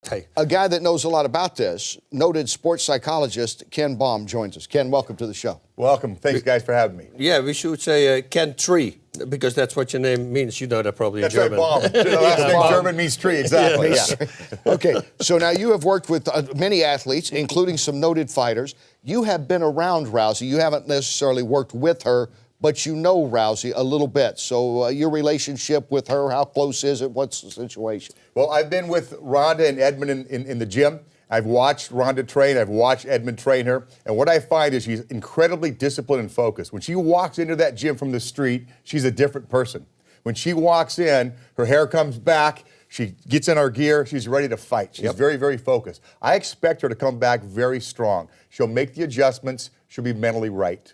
Hey. A guy that knows a lot about this, noted sports psychologist Ken Baum joins us. Ken, welcome to the show. Welcome. Thanks, guys, for having me. Yeah, we should say Ken Tree, because that's what your name means. You know that probably That's in German. right, Baum. The last name German means tree, exactly. Yeah. Okay, so now you have worked with many athletes, including some noted fighters. You have been around Rousey. You haven't necessarily worked with her, but you know Rousey a little bit. So your relationship with her, how close is it? What's the situation? Well, I've been with Rhonda and Edmund in the gym. I've watched Rhonda train. I've watched Edmund train her. And what I find is she's incredibly disciplined and focused. When she walks into that gym from the street, she's a different person. When she walks in, her hair comes back, she gets in her gear, she's ready to fight. She's very, very focused. I expect her to come back very strong. She'll make the adjustments. She'll be mentally right.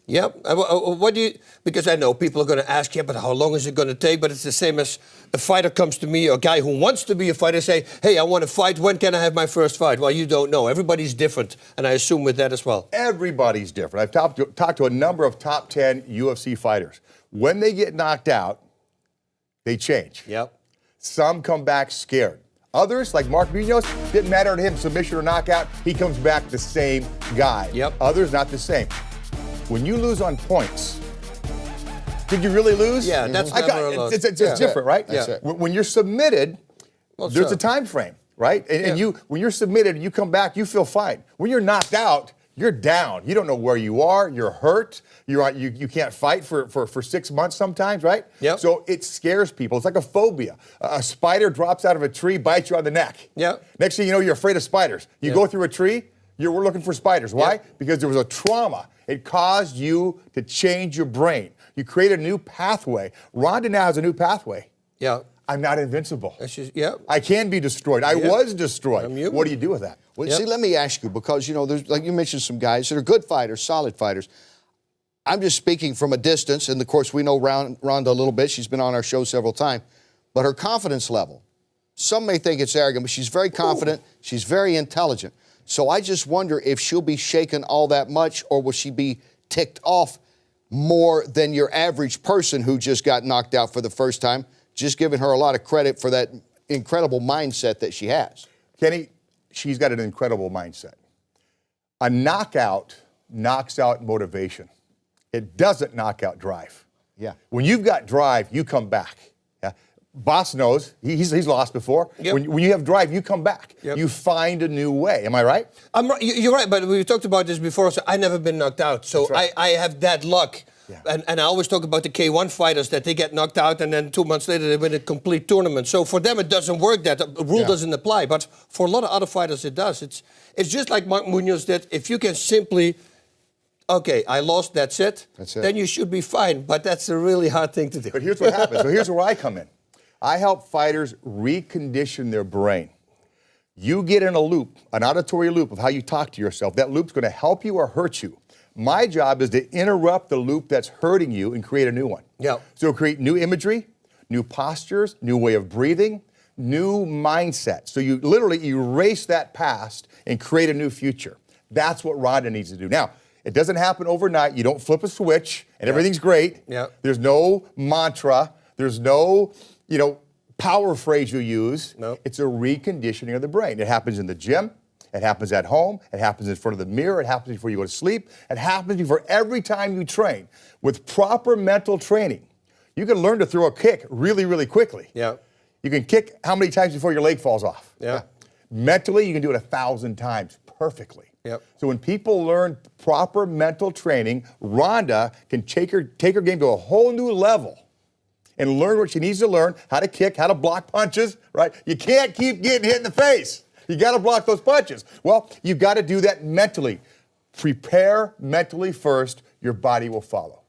Yeah, what do you, because I know people are going to ask, yeah, but how long is it going to take? But it's the same as a fighter comes to me, or a guy who wants to be a fighter, say, hey, I want to fight, when can I have my first fight? Well, you don't know. Everybody's different, and I assume with that as well. Everybody's different. I've talked to a number of top 10 UFC fighters. When they get knocked out, they change. Yep. Some come back scared. Others, like Mark Munoz, didn't matter to him, submission or knockout, he comes back the same guy. Yep. Others, not the same. When you lose on points, did you really lose? Yeah, that's never a loss. It's different, right? Yeah. When you're submitted, there's sure. a time frame, right? And when you're submitted and you come back, you feel fine. When you're knocked out, you're down. You don't know where you are. You're hurt. You can't fight for 6 months sometimes, right? Yep. So it scares people. It's like a phobia. A spider drops out of a tree, bites you on the neck. Yep. Next thing you know, you're afraid of spiders. You go through a tree, we're looking for spiders. Why? Yep. Because there was a trauma. It caused you to change your brain. You create a new pathway. Rhonda now has a new pathway. Yeah. I'm not invincible. Yeah. I can be destroyed. I was destroyed. What do you do with that? Well, see, let me ask you, because, you know, there's, like you mentioned, some guys that are good fighters, solid fighters. I'm just speaking from a distance, and of course we know Rhonda a little bit. She's been on our show several times. But her confidence level, some may think it's arrogant, but she's very confident. She's very intelligent. So I just wonder if she'll be shaken all that much, or will she be ticked off more than your average person who just got knocked out for the first time, just giving her a lot of credit for that incredible mindset that she has. Kenny, she's got an incredible mindset. A knockout knocks out motivation. It doesn't knock out drive. Yeah. When you've got drive, you come back. Yeah. Boss knows. He's lost before. Yep. When you have drive, you come back. Yep. You find a new way. Am I right? You're right, but we talked about this before, so I've never been knocked out. So That's right. I have that luck. Yeah. And I always talk about the K1 fighters, that they get knocked out and then 2 months later they win a complete tournament. So for them it doesn't work, that rule doesn't apply. But for a lot of other fighters it does. It's just like Mark Munoz did. If you can simply, okay, I lost, that's it. Then you should be fine. But that's a really hard thing to do. But here's what happens. So here's where I come in. I help fighters recondition their brain. You get in a loop, an auditory loop of how you talk to yourself. That loop's going to help you or hurt you. My job is to interrupt the loop that's hurting you and create a new one. Yeah. So create new imagery, new postures, new way of breathing, new mindset. So you literally erase that past and create a new future. That's what Rhonda needs to do. Now, it doesn't happen overnight. You don't flip a switch and everything's great. Yeah. There's no mantra. There's no, power phrase you use. No. It's a reconditioning of the brain. It happens in the gym. It happens at home. It happens in front of the mirror. It happens before you go to sleep. It happens before every time you train. With proper mental training, you can learn to throw a kick really, really quickly. Yeah. You can kick how many times before your leg falls off? Yeah. Mentally, you can do it 1,000 times perfectly. Yep. So when people learn proper mental training, Rhonda can take her game to a whole new level and learn what she needs to learn, how to kick, how to block punches, right? You can't keep getting hit in the face. You got to block those punches. Well, you've got to do that mentally. Prepare mentally first. Your body will follow.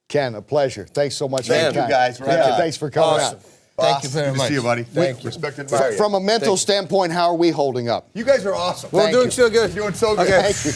Ken, a pleasure. Thanks so much. Thank you, guys. Thanks for coming Awesome. out. Thank you very Good much. to see you, buddy. Thank you. Respect and admire you. From a mental standpoint, how are we holding up? You guys are awesome. We're doing so good. You're doing so good. Okay. Thank you.